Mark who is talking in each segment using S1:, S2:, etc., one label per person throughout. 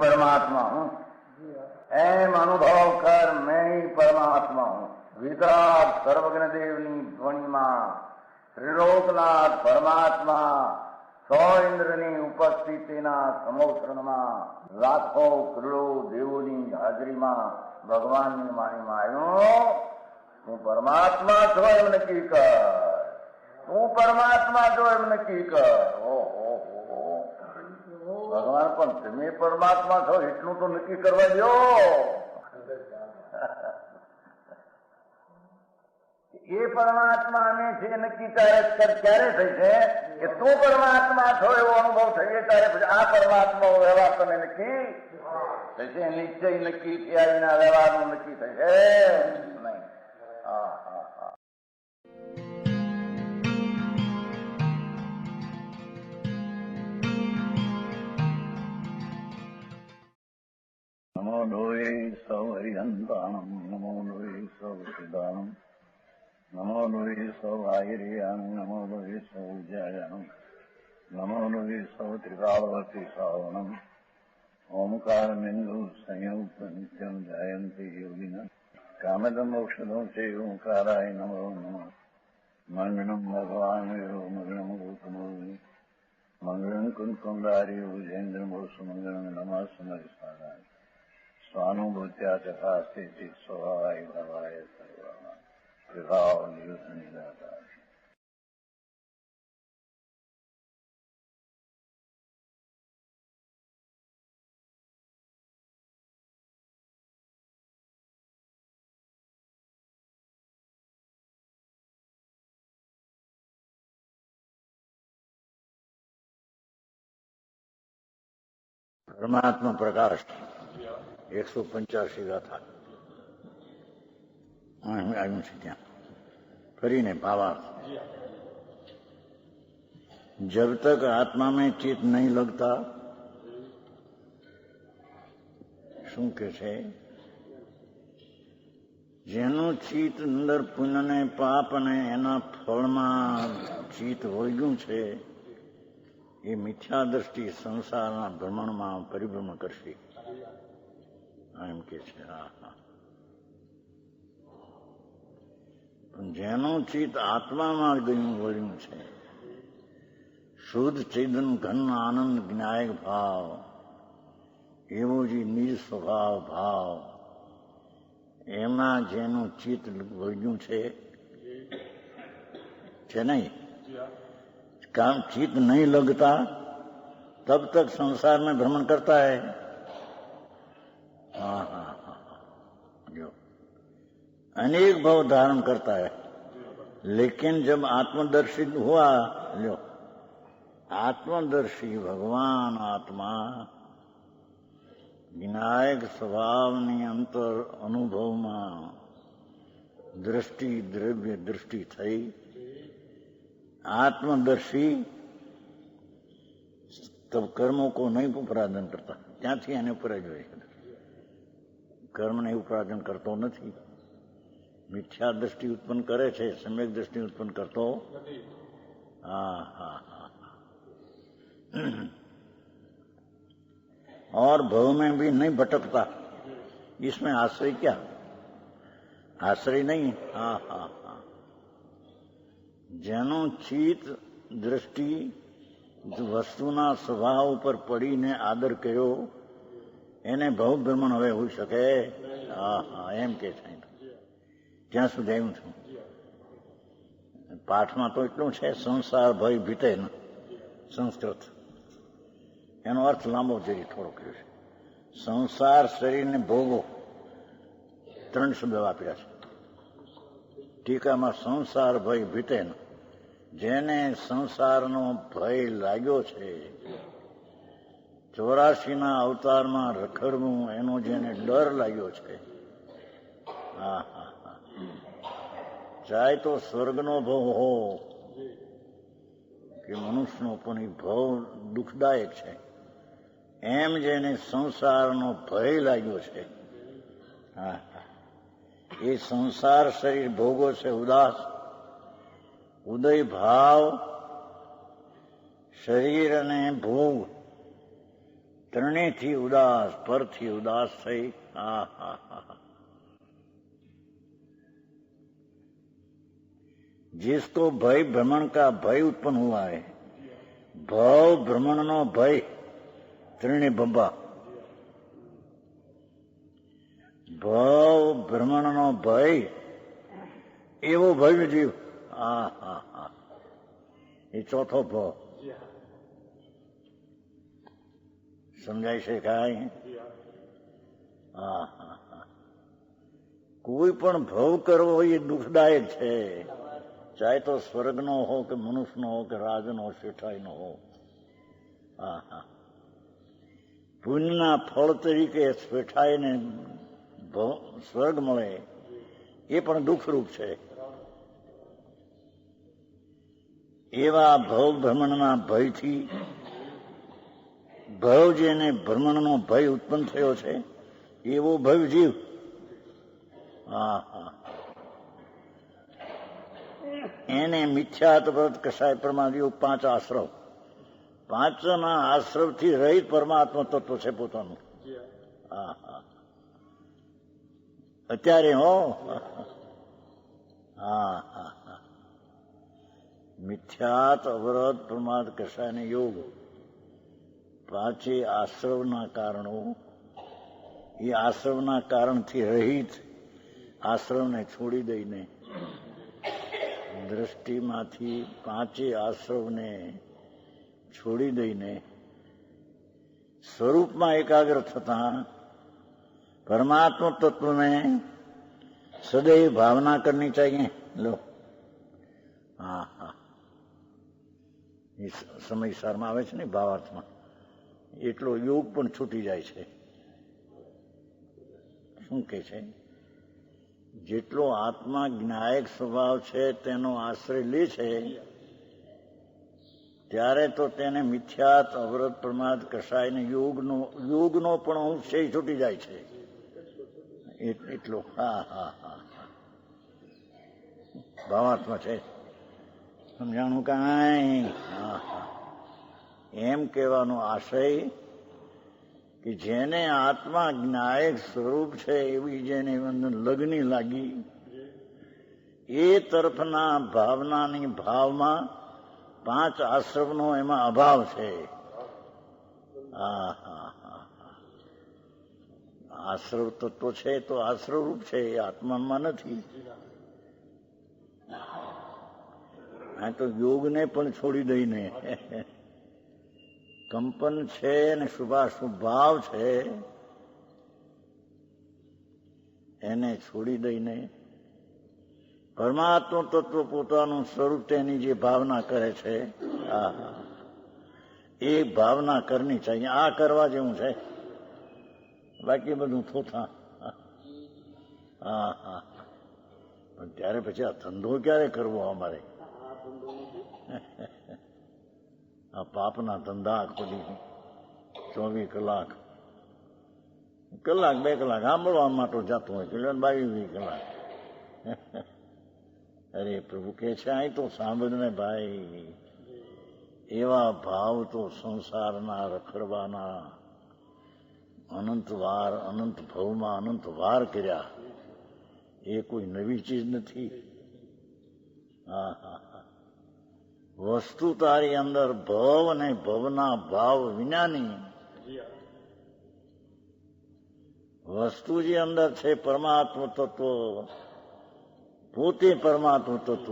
S1: परमात्मा हूँ, एम अनुभव कर मैं ही परमात्मा हूँ। वितराग सर्वज्ञ देवनी ध्वनि में त्रिलोकनाथ परमात्मा सौ इंद्रनी उपस्थितिना समोत्रणમાં લાખો કરોડો દેવોની હાજરીમાં ભગવાનની વાણીમાં આવ્યો, તું પરમાત્મા છો એમ નક્કી કર, તું પરમાત્મા છો એમ નક્કી કર. ભગવાન પણ તમે પરમાત્મા છો એટલું તો નક્કી કરવા દો. એ પરમાત્માને છે નક્કી ક્યારે થઈ છે કે તું પરમાત્મા છો એવો અનુભવ થઈએ ત્યારે પછી આ પરમાત્મા વ્યવહાર તમે નક્કી થશે. નિશ્ચય નક્કી થયા વિના વ્યવહારનું નક્કી થશે નહીં. હા હા હા. નમો લોહે સૌ હરિહંતાણમ, નમો લોહે સૌ સિદ્ધાણમ, નમો લોહે સૌ આયર્યાણમ, નમો લોહે સૌ જયાણમ, નમો લોહે સૌ ત્રિકાળવતી શ્રાવણમ. ઓમકાર બિંદુ સંયુક્ત નિત્યમ જાયંતી યોગિના કામદમ ઔષધમ છે ઓંકારાય નમો નમઃ. મંગળમ ભગવાન વીરો મંગળમ ગૌતમોર્મિ મંગળમ કુંકુંડારી ભુજેન્દ્રમો સુમંગળમ નમઃ સમરિસારાય સ્વાનુભૂત્યા તથા સ્થિતિ સ્વભાવાય ભવાય સર્વમાં વિભાવ નિયુદ્ધ નિરાકાર. પરમાત્મા પ્રકાશ 185 ગાથા આવ્યું છે. ત્યાં ફરીને ભાવાર્થ. जब तक आत्मा में चित्त नहीं लगता, શું કે છે, જેનું ચિત્ત અંદર પુણ્ય ને પાપ અને એના ફળમાં ચિત્ત વળગ્યું છે એ મિથ્યા દ્રષ્ટિ સંસારના ભ્રમણમાં પરિભ્રમણ કરશે એમ કે છે. પણ જેનું ચિત્ત આત્મામાં ગયું વળ્યું છે, શુદ્ધ ચેતન ઘન આનંદ જ્ઞાયક ભાવ, એવો જે નિજ સ્વભાવ ભાવ, એમાં જેનું ચિત્ત વળ્યું છે નહીં, काम चित्त नहीं लगता तब तक संसार में भ्रमण करता है. हाँ हाँ हाँ, जो अनेक भाव धारण करता है, लेकिन जब आत्मदर्शी हुआ, लो आत्मदर्शी भगवान आत्मा विनायक स्वभावनी अंतर अनुभवમાં दृष्टि द्रव्य दृष्टि થઈ, आत्मदर्शी तब कर्मों को नहीं उपराधन करता. ત્યાંથી એને ઉપર જ હોય છે. કર્મને ઉપરાધન કરતો નથી. મિથ્યા દ્રષ્ટિ ઉત્પન્ન કરે છે, સમ્યક દ્રષ્ટિ ઉત્પન્ન કરતો. हाँ हाँ हाँ. और भव में भी नहीं भटकता. इसमें आश्रय क्या, आश्रय नहीं. हाँ हाँ हाँ. જેનો ચિત્ત દ્રષ્ટિ વસ્તુના સ્વભાવ ઉપર પડીને આદર કર્યો એને ભવ ભ્રમણ હવે હોઈ શકે. હા હા, એમ કે છે. ત્યાં સુધી આવ્યું છું. પાઠમાં તો એટલું છે, સંસાર ભય ભીતે ન સંસ્કૃત. એનો અર્થ લાંબો જરી થોડો કર્યો છે. સંસાર શરીરને ભોગો 3 શબ્દો આપ્યા છે ટીકામાં. સંસાર ભય ભીતે ન, જેને સંસારનો ભય લાગ્યો છે, 84ના અવતારમાં રખડવું એનો જેને ડર લાગ્યો છે, હા હા હા, ચાહે તો સ્વર્ગનો ભવ હો કે મનુષ્યનો પણ એ ભવ દુઃખદાયક છે, એમ જેને સંસારનો ભય લાગ્યો છે
S2: હા, એ સંસાર શરીર ભોગો છે ઉદાસ. ઉદય ભાવ શરીર અને ભોગ ત્રણેયથી ઉદાસ, પરથી ઉદાસ થઈ. હા હા હા. जिसको भय भ्रमण का भय उत्पन्न हुआ है, भाव भ्रमण नो भय त्रिणे बब्बा. ભાવ ભ્રમણ નો ભય એવો ભય જીવ. હા હા હા, એ ચોથો ભાવ. સમજાય છે કાંઈ? હા હા હા. કોઈ પણ ભવ કરવો એ દુઃખદાયક છે, ચાહે તો સ્વર્ગનો હો કે મનુષ્યનો હો કે રાજનો શેઠાઈનો હો. હા હા. પુણ્યના ફળ તરીકે શેઠાઈને સ્વર્ગ મળે એ પણ દુઃખરૂપ છે. એવા ભવ ભ્રમણના ભયથી, ભવ જેને ભ્રમણનો ભય ઉત્પન્ન થયો છે એવો ભય જીવ. હા હા. એને મિથ્યાત વ્રત કસાય પ્રમાદિયો 5 આશ્રવ, 5ના આશ્રવથી રહિત પરમાત્મા તત્વ છે પોતાનું. હા હા. અત્યારે હો. હા હા હા. મિથ્યાત અવરત પ્રમાદ કસાય ને યોગ, 5 આશ્રવના કારણો, એ આશ્રવના કારણથી રહિત, આશ્રવને છોડી દઈને, દ્રષ્ટિમાંથી 5 આશ્રવને છોડી દઈને સ્વરૂપમાં એકાગ્ર થતા परमात्मा तत्व में सदैव भावना करनी चाहिए. लो, હા હા. એ સમયસારમાં આવે છે ને ભાવાર્થમાં, એટલો યોગ પણ છૂટી જાય છે. શું કે છે? જેટલો આત્મા જ્ઞાયક સ્વભાવ છે તેનો આશ્રય લે છે ત્યારે તો તેને મિથ્યાત અવરત પ્રમાદ કસાય ને યોગનો પણ અંશ છે છૂટી જાય છે. એટલો. હા હા હા. ભાવાર્થમાં છે. સમજાણું કાંઈ? હા હા. એમ કહેવાનો આશય કે જેને આત્મા જ્ઞાયક સ્વરૂપ છે એવી જેને લગની લાગી, એ તરફના ભાવનાની ભાવમાં 5 આશ્રવનો એમાં અભાવ છે. હા હા હા. આશ્રવ તત્વ છે તો આશ્રવ રૂપ છે, એ આત્મામાં નથી. આ તો યોગને પણ છોડી દઈને, કંપન છે ને શુભાશુભ ભાવ છે એને છોડી દઈને પરમાત્મા તત્વ પોતાનું સ્વરૂપ તેની જે ભાવના કરે છે, એ ભાવના કરની ચાહીએ. આ કરવા જેવું છે, બાકી બધું થોથા. હા હા. પણ ત્યારે પછી આ ધંધો ક્યારે કરવો અમારે? આ પાપના ધંધા આખો દી 24 કલાક, 2 કલાક સાંભળવા માટે જતો હોય, 22 કલાક. અરે પ્રભુ કે છે અહીં તો સાંભળ ને ભાઈ, એવા ભાવ તો સંસારના રખડવાના અનંત ભવમાં અનંત વાર કર્યા, એ કોઈ નવી ચીજ નથી. હા હા. વસ્તુ તારી અંદર ભવ અને ભવના ભાવ વિનાની વસ્તુ જે અંદર છે પરમાત્મા તત્વ, પોતે પરમાત્મા તત્વ,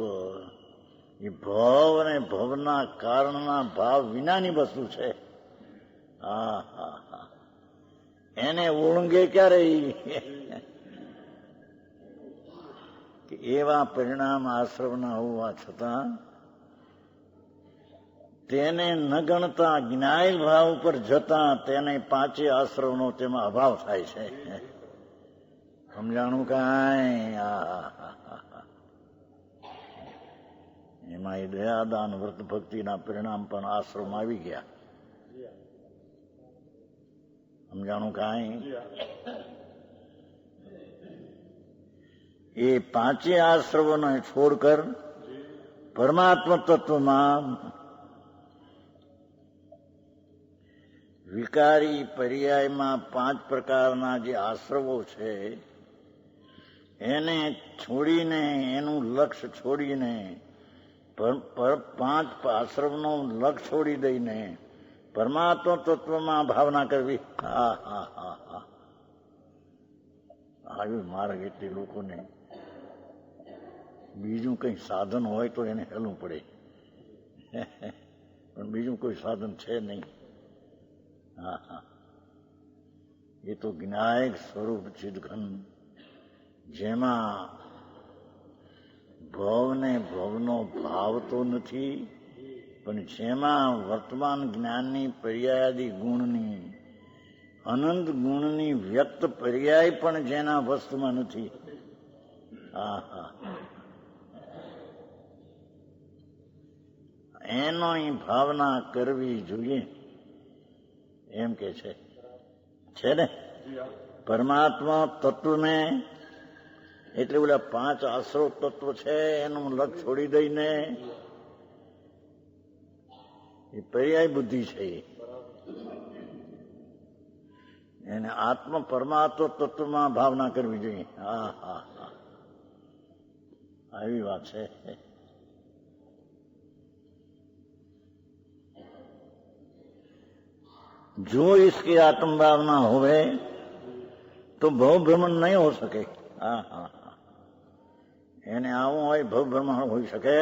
S2: એ ભવ અને ભવના કારણના ભાવ વિનાની વસ્તુ છે. હા હા હા. એને ઓળંગે ક્યારે? કે એવા પરિણામ આશ્રવના હોવા છતાં તેને ન ગણતા જ્ઞાય ભાવ ઉપર જતા તેને 5 આશ્રવનો તેમાં અભાવ થાય છે. સમજાણું કાંઈ? એમાં એ દયાદાન વ્રત ભક્તિના પરિણામ પણ આશ્રમમાં આવી ગયા. સમજાણું કાંઈ? એ પાંચે આશ્રવોને છોડકર પરમાત્મા તત્વમાં વિકારી પર્યાયમાં 5 પ્રકારના જે આશ્રવો છે એને છોડીને, એનું લક્ષ્ય છોડીને, 5 આશ્રમનું લક્ષ્ય છોડી દઈને પરમાત્મા તત્વમાં ભાવના કરવી. હા હા હા હા, આવી માર્ગ એટલે લોકોને બીજું કઈ સાધન હોય તો એને હેલવું પડે, પણ બીજું કોઈ સાધન છે નહીં. હા હા, એ તો જ્ઞાયક સ્વરૂપ ચિદઘન, જેમાં ભવને ભવનો ભાવ તો નથી, પણ જેમાં વર્તમાન જ્ઞાનની પર્યાયાદી ગુણની, અનંત ગુણની વ્યક્ત પર્યાય પણ જેના વસ્તુમાં નથી. હા હા, એનો ભાવના કરવી જોઈએ એમ કે છે ને. પરમાત્મા તત્વને એટલે ઓલા 5 આશ્રવ તત્વ છે એનું લક્ષ છોડી દઈને, એ પર્યાય બુદ્ધિ છે, એને આત્મ પરમાત્મ તત્વમાં ભાવના કરવી જોઈએ. હા હા હા, આવી વાત છે. जो इसकी आत्म भावना होवे तो भव भ्रमण नहीं हो सके. હા હા હા, એને આવું હોય ભવ ભ્રમણ હોઈ શકે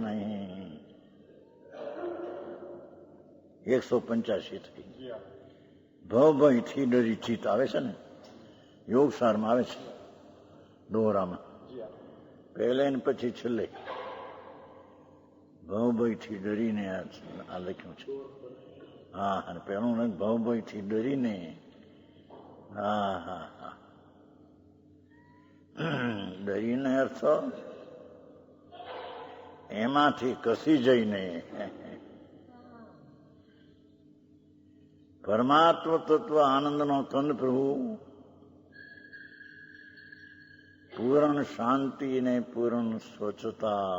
S2: નહીં. 185 થઈ. ભયથી ડરી ચિત્ત આવે છે ને, યોગસારમાં આવે છે, દોહરામાં પહેલે ને પછી છેલ્લે ભયથી ડરીને આ લખ્યું છે. હા, અને પેલું ભયથી ડરીને. હા હા હા, ડરીને અર્થ એમાંથી કસી જઈને પરમાત્મ તત્વ આનંદનો કંદ પ્રભુ પૂર્ણ શાંતિ ને પૂર્ણ સ્વચ્છતા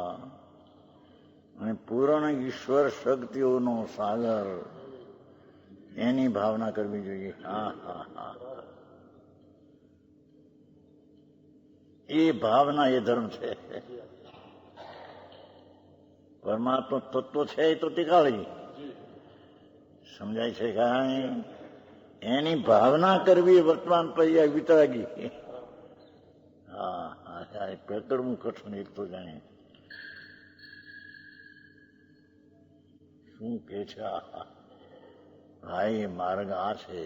S2: અને પૂર્ણ ઈશ્વર શક્તિઓનો સાગર, એની ભાવના કરવી જોઈએ. હા હા હા, એ ભાવના એ ધર્મ છે. પરમાત્મા તત્વ છે એ તો ટીકાળી સમજાય છે. કાંઈ એની ભાવના કરવી વર્તમાન પર્યાય વિતરાગી. હા હા, પેકડવું કઠણ એક તો જાણે શું કે છે. ભાઈ માર્ગ આ છે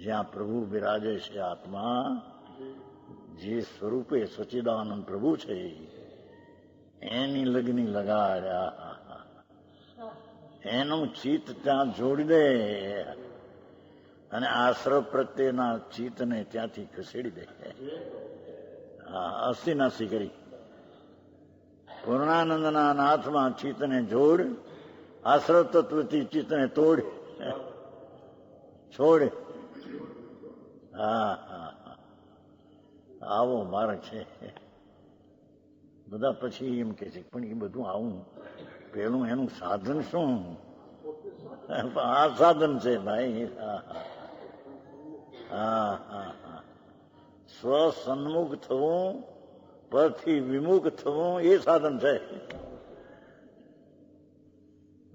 S2: જ્યાં પ્રભુ બિરાજે છે. આત્મા જે સ્વરૂપે સચ્ચિદાનંદ પ્રભુ છે એની લગ્ની લગાડ્યા, એનું ચિત્ત ત્યાં જોડી દે અને આશ્રવ પ્રત્યેના ચિત્તને ત્યાંથી ખસેડી દે. અસ્થિનાસી કરી પૂર્ણાનંદના નાથમાં ચિત્તને જોડ, આશ્રવ તત્વથી ચિત્તને તોડ છોડ. હા હા, આવો માર્ગ છે. બધા પછી એમ કે છે પણ એ બધું આવું પેલું એનું સાધન શું? આ સાધન છે ભાઈ. હા હા હા હા, સ્વસન્મુખ થવું, પરથી વિમુખ થવું, એ સાધન છે.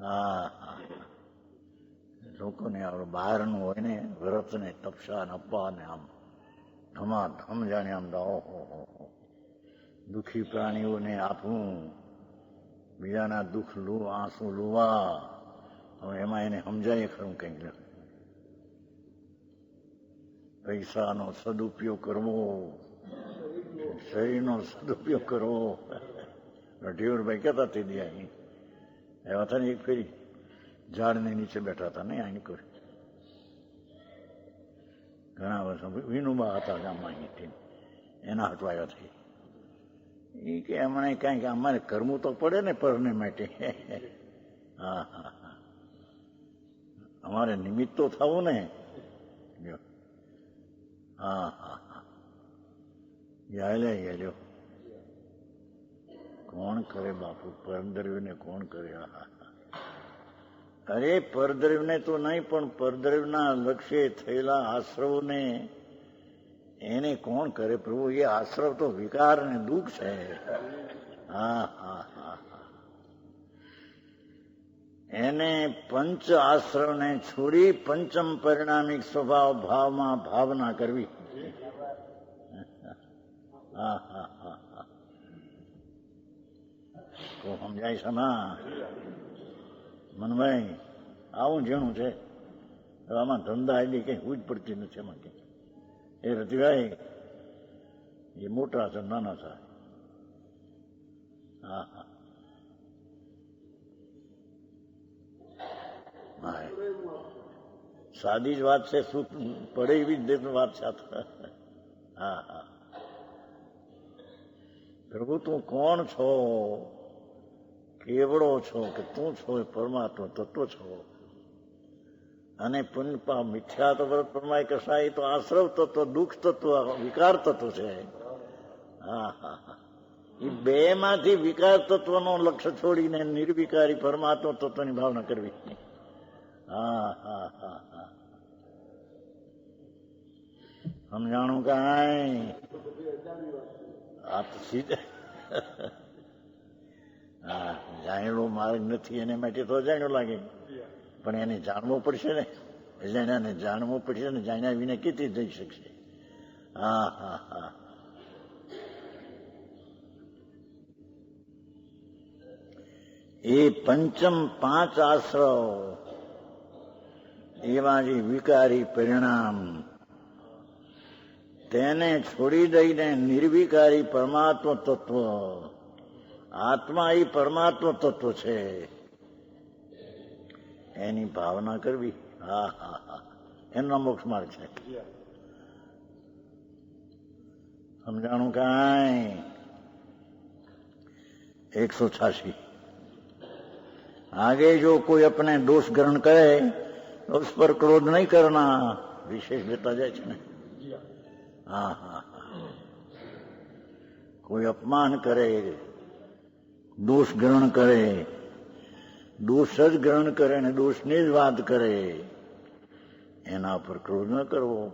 S2: હા હા, લોકોને બહારનું હોય ને વ્રત ને તપસ્યા ને અપવા ને આમ ધમાધમ જાણે આમ ઓહો, દુઃખી પ્રાણીઓને આપવું, બીજાના દુઃખ આંસુ લુવા. હવે એમાં એને સમજાય ખરું કંઈક. પૈસાનો સદુપયોગ કરવો, શરીરનો સદુપયોગ કરવો. રઢીવરભાઈ કહેતા તે દી અહીં એવા હતા ને, એક ફેરી ઝાડની નીચે બેઠા હતા ને અહીં કોઈ ઘણા વર્ષો વિનુબા હતા ગામમાં, અહીંથી એના હટવા આવ્યા થઈ. એ કે એમણે કાંઈ કે અમારે કરવું તો પડે ને પરને માટે. હા હા હા, અમારે નિમિત્ત તો થવું ને. હા હા હા, ગયેલો કોણ કરે બાપુ, પરદ્રવ્યને કોણ કરે? અરે પરદ્રવ્યને તો નહીં, પણ પરદ્રવ્યના લક્ષ્ય થયેલા આશ્રવને એને કોણ કરે પ્રભુ? એ આશ્રવ તો વિકાર અને દુઃખ છે. હા હા હા હા. એને પંચ આશ્રવને છોડી પંચમ પરિણામિક સ્વભાવ ભાવમાં ભાવના કરવી. હા હા હા હા. તો સમજાય છે ના મનભાઈ? આવું જેણું છે. આમાં ધંધા એટલી કઈ હુજ પડતી નથી. એમાં કઈ એ રતિભાઈ એ મોટા છે નાના છે. હા હા હા, સાદી જ વાત છે. શું પડે એવી જ વાત છે. હા હા. પ્રભુ તું કોણ છો? કેવડો છો કે તું છો? એ પરમાત્મા તત્વ છો. અને પુનપા મિથ્યા તો વ્રત પ્રમાય કસાય તો આશ્રવ તત્વ, દુઃખ તત્વ, વિકાર તત્વ છે. હા હા હા. એ બે માંથી વિકાર તત્વનો લક્ષ્ય છોડીને નિર્વિકારી પરમાત્મા તત્વની ભાવના કરવી. હા હા હા હા. સમજાણું કાંઈ? આ તો સીધે હા, જાણેલો માર્ગ નથી એને માટે તો જાણ્યો લાગે, પણ એને જાણવું પડશે ને. એટલે એને જાણવું પડશે ને. જાણ્યા વિના કેથી જઈ શકશે? હા હા હા. એ પંચમ પાંચ આશ્રવ એવા જે વિકારી પરિણામ તેને છોડી દઈને નિર્વિકારી પરમાત્મ તત્વ, આત્મા એ પરમાત્મ તત્વ છે, એની ભાવના કરવી. હા હા હા. એમનો મોક્ષ માર્ગ છે. સમજાણું કાંઈ? 186. आगे जो कोई अपने दोष ग्रहण करे तो उस पर क्रोध नहीं करना. विशेष देता जाए છે ને. હા હા હા. કોઈ અપમાન કરે, દોષ ગ્રહણ કરે, દોષ જ ગ્રહણ કરે ને દોષની જ વાત કરે, એના પર ક્રોધ ન કરવો.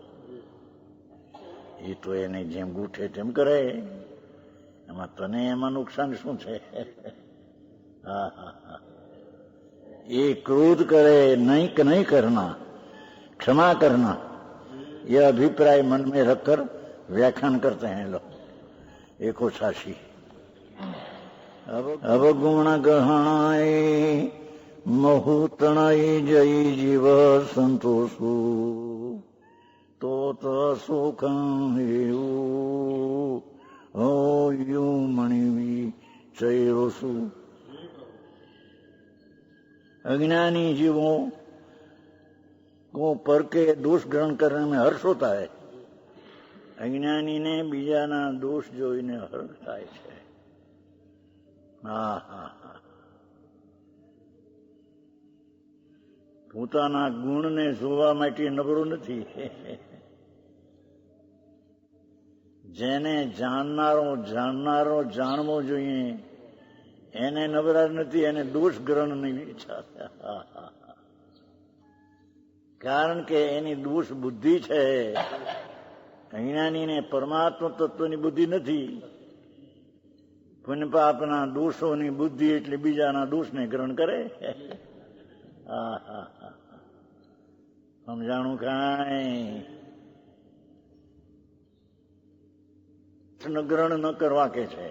S2: એ તો એને જેમ ગૂઠે તેમ કરે. એમાં તને એમાં નુકસાન શું છે? હા હા હા. ये क्रोध करे नहीं करना, क्षमा करना, यह अभिप्राय मन में रखकर व्याख्यान करते हैं लोग. 186. अवगुण गहणाय महूतणाय जय जीव संतोषु तो सुखं हेऊ यू मणि चैरोसु. अज्ञानी जीवों को पर के दोष ग्रहण करने में हर्ष होता है. अज्ञानी ने बीजाना दोष જોઈને હર્ષ થાય છે. હા હા હા. પોતાના ગુણને જોવા માટે નબળો નથી. જેને જાણનારો જાણવો જોઈએ એને નબળાશ નથી, એને દોષ ગ્રહણની ઈચ્છા છે. કારણ કે એની દોષ બુદ્ધિ છે. અજ્ઞાનીને પરમાત્મા તત્વની બુદ્ધિ નથી. પુણ્ય પાપના દોષોની બુદ્ધિ એટલે બીજાના દોષને ગ્રહણ કરે. હા હા હા. સમજાણું કાંઈ? ગ્રહણ ન કરવા કે છે.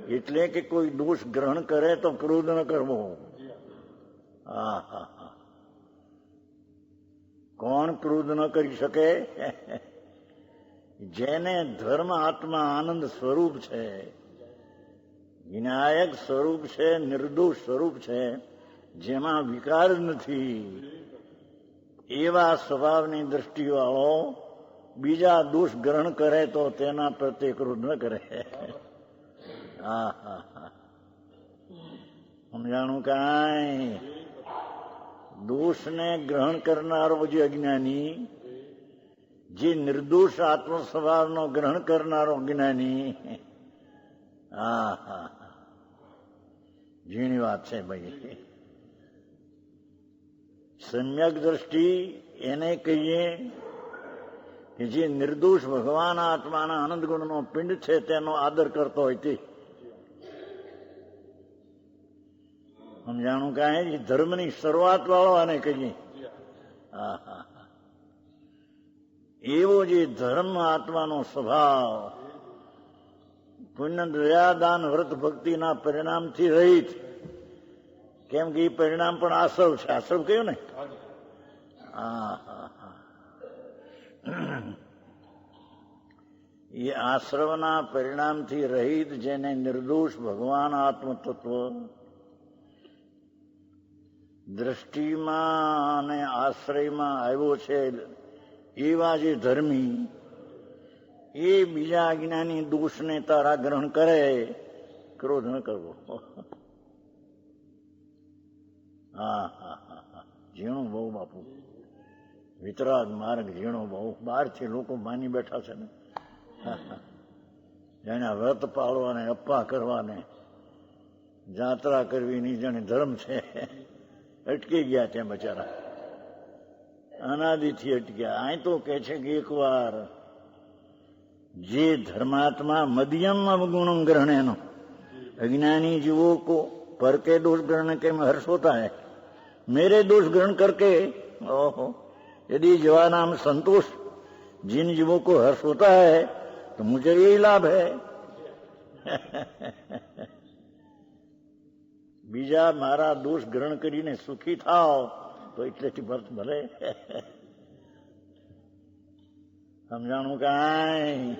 S2: એટલે કે કોઈ દોષ ગ્રહણ કરે તો ક્રોધ ન કરવો. હા હા હા. કોણ ક્રોધ ન કરી શકે? જેને ધર્મ આત્મા આનંદ સ્વરૂપ છે, વિનાયક સ્વરૂપ છે, નિર્દોષ સ્વરૂપ છે, જેમાં વિકાર નથી, એવા સ્વભાવની દ્રષ્ટિવાળો બીજા દોષ ગ્રહણ કરે તો તેના પ્રત્યે ક્રોધ ન કરે. હા હા હા. સમજાણું કાંઈ? દોષને ગ્રહણ કરનારો જે અજ્ઞાની જે નિર્દોષ આત્મ સ્વભાવનો ગ્રહણ કરનારો જ્ઞાની, હા હા ઝીણી વાત છે ભાઈ. સમ્યક દ્રષ્ટિ એને કહીએ કે જે નિર્દોષ ભગવાન આત્માના આનંદ ગુણનો પિંડ છે તેનો આદર કરતો હોય તે. સમજાણું કાંઈ ધર્મની શરૂઆત વાળો આને કહીએ. હા હા એવો જે ધર્મ આત્માનો સ્વભાવ પુણ્ય દયા દાન વ્રત ભક્તિના પરિણામથી રહિત, કેમ કે એ પરિણામ પણ આશ્રવ છે. આશ્રવ કયું ને? એ આશ્રવના પરિણામથી રહિત જેને નિર્દોષ ભગવાન આત્મ તત્વ દ્રષ્ટિમાં અને આશ્રયમાં આવ્યો છે, એવા જે ધર્મી એ બીજા અજ્ઞાની દોષને તારા ગ્રહણ કરે, ક્રોધ ન કરવો. હા હા હા ઝીણું બહુ બાપુ, વિતરાગ માર્ગ ઝીણો બહુ. બહારથી લોકો માની બેઠા છે ને, જાણે વ્રત પાળવાને અપ્પા કરવાને જાત્રા કરવી ની જાણે ધર્મ છે, અટકી ગયા ત્યાં બચારા, અનાદિથી અટક્યા. અહીં તો કે છે કે એકવાર જે धर्मात्मा मध्यम अवगुण ग्रहण है, अज्ञानी जीवों को पर के दोष ग्रहण के में हर्ष होता है, मेरे दोष ग्रहण करके ओहो यदि जवानाम संतोष जिन जीवों को हर्ष होता है तो मुझे यही लाभ है. बीजा मारा दोष ग्रहण करीने सुखी थाओ तो એટલેથી ભરત ભલે. સમજાણું કાંઈ?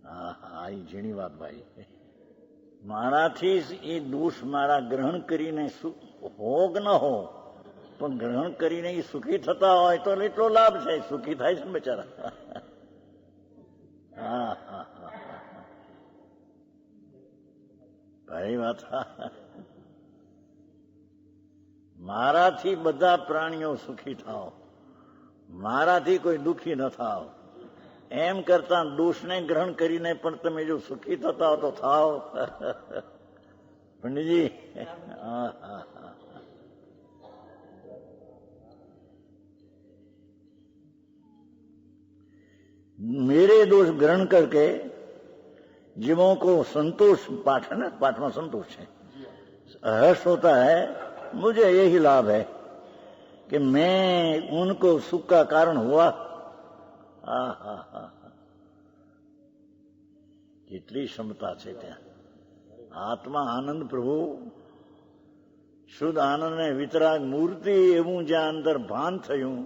S2: હા એ ઝીણી વાત ભાઈ. મારાથી એ દોષ મારા ગ્રહણ કરીને હો કે ન હો, પણ ગ્રહણ કરીને એ સુખી થતા હોય તો એટલો લાભ છે. સુખી થાય છે ને બચારા. હા હા હા ભાઈ વાત. મારાથી બધા પ્રાણીઓ સુખી થાવ, મારાથી કોઈ દુઃખી ન થાવ, એમ કરતા દોષને ગ્રહણ કરીને પણ તમે જો સુખી થતા હો તો થાવ. પંડિતજી मेरे दोष ग्रहण करके जीवों को संतोष, पाठ है ना, पाठ में संतोष है, हर्ष होता है, मुझे यही लाभ है कि मैं उनको सुख का कारण हुआ. કેટલી ક્ષમતા છે ત્યાં. આત્મા આનંદ પ્રભુ શુદ્ધ આનંદ ને વિતરાગ મૂર્તિ એવું જ્યાં અંદર ભાન થયું,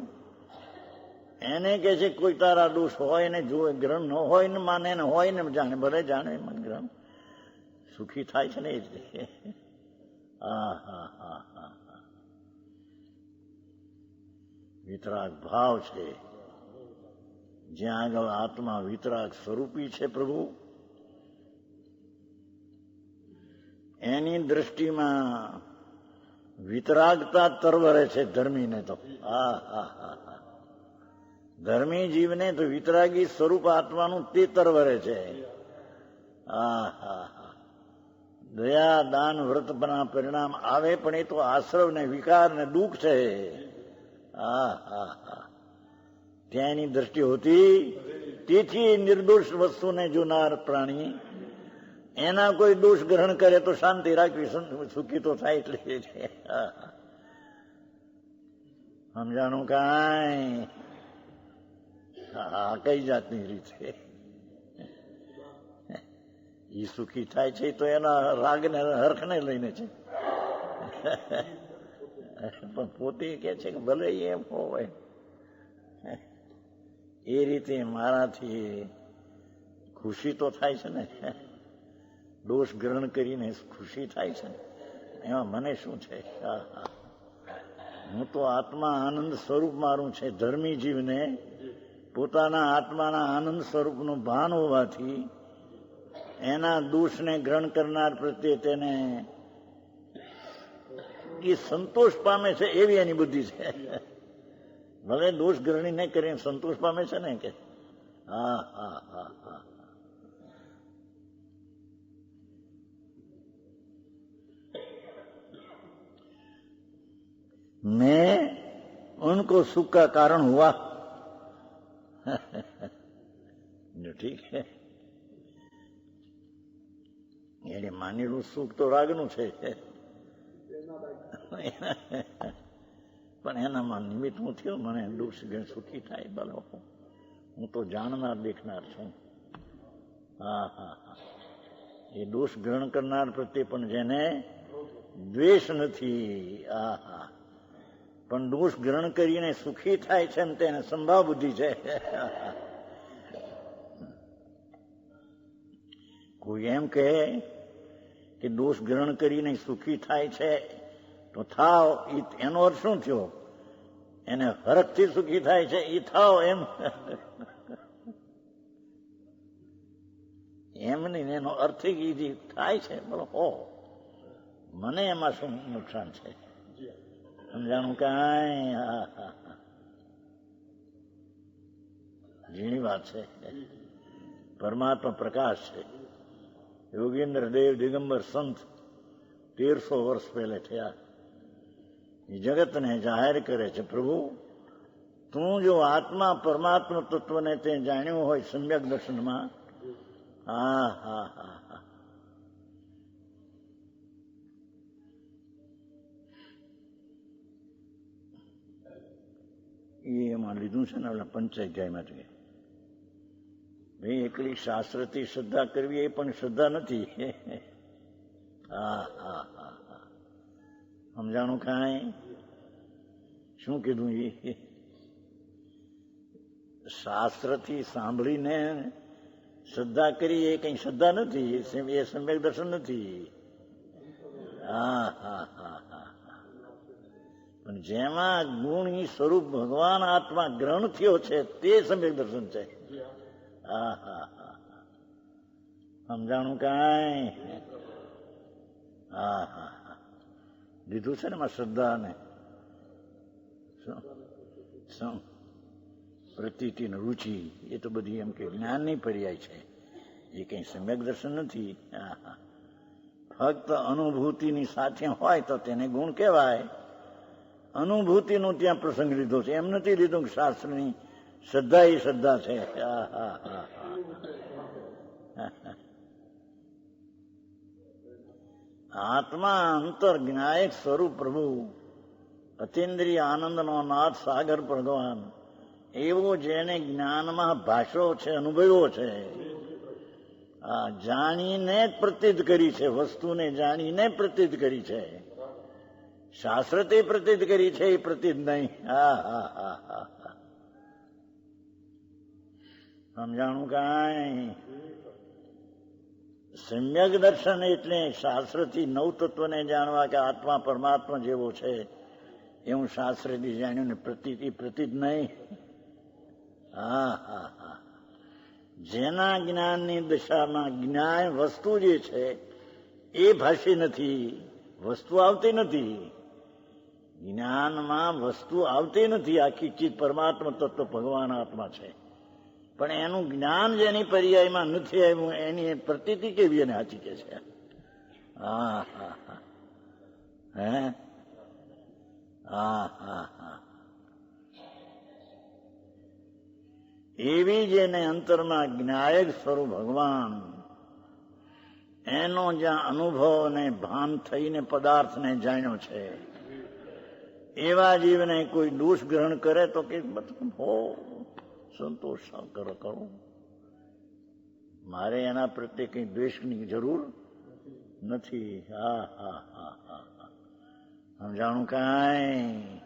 S2: એને કે છે કોઈ તારા દોષ હોય ને જોવે, ગ્રહણ ન હોય ને માને ને હોય ને જાણે, ભલે જાણે મન ગ્રહણ, સુખી થાય છે ને એ રીતે. વિતરાગ ભાવ છે જ્યાં આગળ આત્મા વિતરાગ સ્વરૂપી છે પ્રભુ, એની દ્રષ્ટિમાં વિતરાગતા તરવરે છે ધર્મીને તો. ધર્મી જીવને તો વિતરાગી સ્વરૂપ આત્માનું તે તરવરે છે. દયા દાન વ્રતના પરિણામ આવે પણ એ તો આશ્રવ ને વિકાર ને દુઃખ છે. ત્યાં એની દ્રષ્ટિ હોતી. તેથી નિર્દોષ વસ્તુને જોનાર પ્રાણી એના કોઈ દોષ ગ્રહણ કરે તો શાંતિ રાખવી, સુખી તો થાય. એટલે સમજાણું કાંઈ? હા કઈ જાતની રીત છે? એ સુખી થાય છે તો એના રાગને હર્ખને લઈને છે, પણ પોતે કે છે કે ભલે એમ હોય એ રીતે મારાથી ખુશી તો થાય છે ને, દોષ ગ્રહણ કરીને ખુશી થાય છે ને, એમાં મને શું છે? હું તો આત્મા આનંદ સ્વરૂપ મારું છે. ધર્મી જીવને પોતાના આત્માના આનંદ સ્વરૂપનું ભાન હોવાથી એના દોષને ગ્રહણ કરનાર પ્રત્યે તેને એ સંતોષ પામે છે, એવી એની બુદ્ધિ છે. ભલે દોષ ગ્રહણી નહીં કરીને સંતોષ પામે છે ને કે હા હા હા હા मैं उनको सुख का कारण हुआ जो ठीक है એને માનેલું સુખ તો રાગનું છે પણ એનામાં નિમિત્ત હું થયો મને દુઃખ સુખી થાય બોલો હું તો જાણનાર દેખનાર છું હા હા હા એ દોષ ગ્રહણ કરનાર પ્રત્યે પણ જેને દ્વેષ નથી આ હા પણ દોષ ગ્રહણ કરીને સુખી થાય છે ને તેને સંભાવ બુદ્ધિ છે કોઈ એમ કહે કે દોષ ગ્રહણ કરીને સુખી થાય છે તો થાવ એનો અર્થ શું થયો એને હરખથી સુખી થાય છે એ થાવ એમ એમ નહીં એનો અર્થ થાય છે બોલો હો મને એમાં શું નુકસાન છે સમજાણું કાંઈ હા હા હા ઝીણી વાત છે પરમાત્મા પ્રકાશ છે યોગેન્દ્ર દેવ દિગંબર સંત 1300 વર્ષ પહેલે થયા એ જગતને જાહેર કરે છે પ્રભુ તું જો આત્મા પરમાત્મા તત્વને તે જાણ્યું હોય સમ્યક દર્શનમાં હા હા હા હા એમાં લીધું છે ને આપણા પંચાધ્યાયમાં જ ભાઈ એકલી શાસ્ત્રથી શ્રદ્ધા કરવી એ પણ શ્રદ્ધા નથી હા હા હા હા સમજાણું કાંઈ શું કીધું એ શાસ્ત્રથી સાંભળીને શ્રદ્ધા કરી એ કઈ શ્રદ્ધા નથી એ સમ્યક દર્શન નથી હા હા હા હા પણ જેમાં ગુણ સ્વરૂપ ભગવાન આત્મા ગ્રહણ થયો છે તે સમ્યક દર્શન છે હા હા હા સમજાણું કાંઈ હા હા હા દીધું છે ને એમાં શ્રદ્ધા ને શું પ્રતીતિ ને રુચિ એ તો બધી એમ કે જ્ઞાનની પર્યાય છે એ કઈ સમ્યક દર્શન નથી હા હા ફક્ત અનુભૂતિની સાથે હોય તો તેને ગુણ કહેવાય અનુભૂતિનો ત્યાં પ્રસંગ લીધો છે એમ નથી લીધું કે શાસ્ત્રની શ્રદ્ધા એ શ્રદ્ધા છે હા હા હા આત્મા અંતર જ્ઞાયક સ્વરૂપ પ્રભુ અતિન્દ્રિય આનંદનો નાથ સાગર ભગવાન એવો જેને જ્ઞાનમાં ભાષો છે અનુભવ્યો છે આ જાણીને પ્રતીત કરી છે વસ્તુને જાણીને પ્રતીત કરી છે શાસ્ત્રથી પ્રતીત કરી છે એ પ્રતીત નહીં હા હા હા હા હા સમજાણું કાંઈ સમ્યક દર્શન એટલે શાસ્ત્રથી નવ તત્વને જાણવા કે આત્મા પરમાત્મા જેવો છે એવું શાસ્ત્રથી જાણ્યું ને પ્રતીત નહીં હા હા હા જેના જ્ઞાનની દશામાં જ્ઞાન વસ્તુ જે છે એ ભાષી નથી વસ્તુ આવતી નથી જ્ઞાનમાં વસ્તુ આવતી નથી આખી ચીજ પરમાત્મા તત્વ ભગવાન આત્મા છે પણ એનું જ્ઞાન જેની પર્યાયમાં નથી આવ્યું એની પ્રતીતિ કેવી એને સાચી કે છે હા હા હા હે હા હા હા એવી જેને અંતરમાં જ્ઞાયક સ્વરૂપ ભગવાન એનો જ્યાં અનુભવ અને ભાન થઈને પદાર્થને જાણ્યો છે એવા જીવને કોઈ દોષ ગ્રહણ કરે તો કે હો સંતોષ કરો મારે એના પ્રત્યે કઈ દ્વેષની જરૂર નથી હા હા હા હા સમજાણું કાંઈ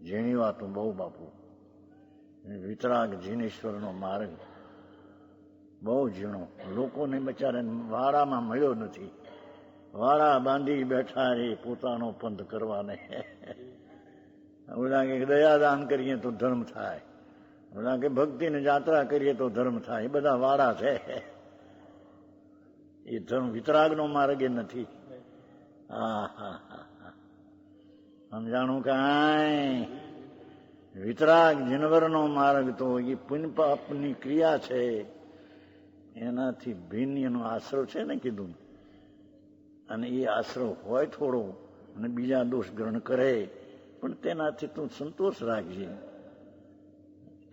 S2: ઝીણી વાતું બહુ બાપુ વિતરાગ જીનેશ્વરનો માર્ગ બહુ ઝીણો લોકોને બચારાને વાડામાં મળ્યો નથી વાડા બાંધી બેઠા એ પોતાનો પંથ કરવાને ઓલા કે દયાદાન કરીએ તો ધર્મ થાય ઓલા કે ભક્તિની જાત્રા કરીએ તો ધર્મ થાય એ બધા વાડા છે એ ધર્મ વિતરાગનો માર્ગ એ નથી હા હા હા સમજાણું કાંઈ વિતરાગ જીનવરનો માર્ગ તો એ પુણ્ય પાપની ક્રિયા છે, એનાથી ભિન્ન એનો આશ્રવ છે ને કીધું. અને એ આશ્રવ હોય થોડો અને બીજા દોષ ગ્રહણ કરે, પણ તેનાથી તું સંતોષ રાખજે.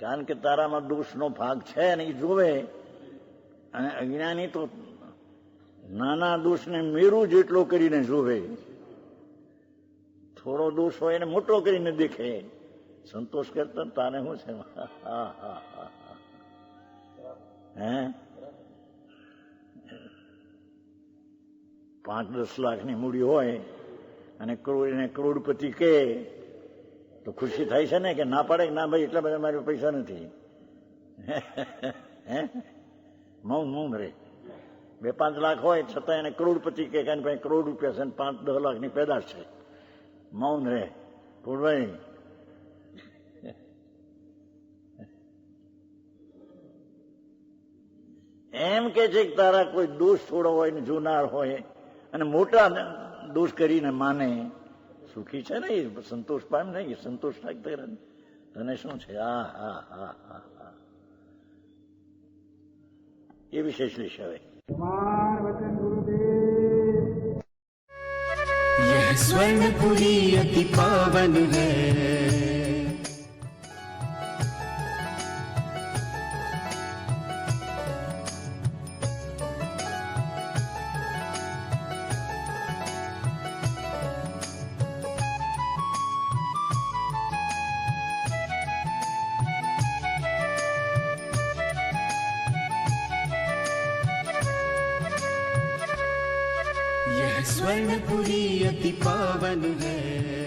S2: કારણ કે તારામાં દોષનો ભાગ છે ને એ જોવે. અને અજ્ઞાની તો નાના દોષને મેરું જેટલો કરીને જોવે, થોડો દોષ હોય એને મોટો કરીને દેખે. સંતોષ કરતા તારે શું છે? હે 5-10 લાખની મૂડી હોય અને કરોડપતિ કે તો ખુશી થાય છે ને, કે ના પાડે કે ના ભાઈ એટલા બધા મારી પૈસા નથી. હે મૌન રે. 2-5 લાખ હોય છતાં એને કરોડપતિ કે ભાઈ કરોડ રૂપિયા છે, 5-10 લાખની પેદાશ છે, મૌન રે. ભાઈ એમ કે છે કે તારા કોઈ દોષ થોડો હોય ને જોનાર હોય અને મોટા દોષ કરીને માને, સુખી છે ને, એ સંતોષ પામ ને, એ સંતોષ થાય. તને શું છે? એ વિશેષ લેશ. હવે
S3: यह स्वर्णपुरी अति पावन है, यह स्वर्णपुरी अति पावन है.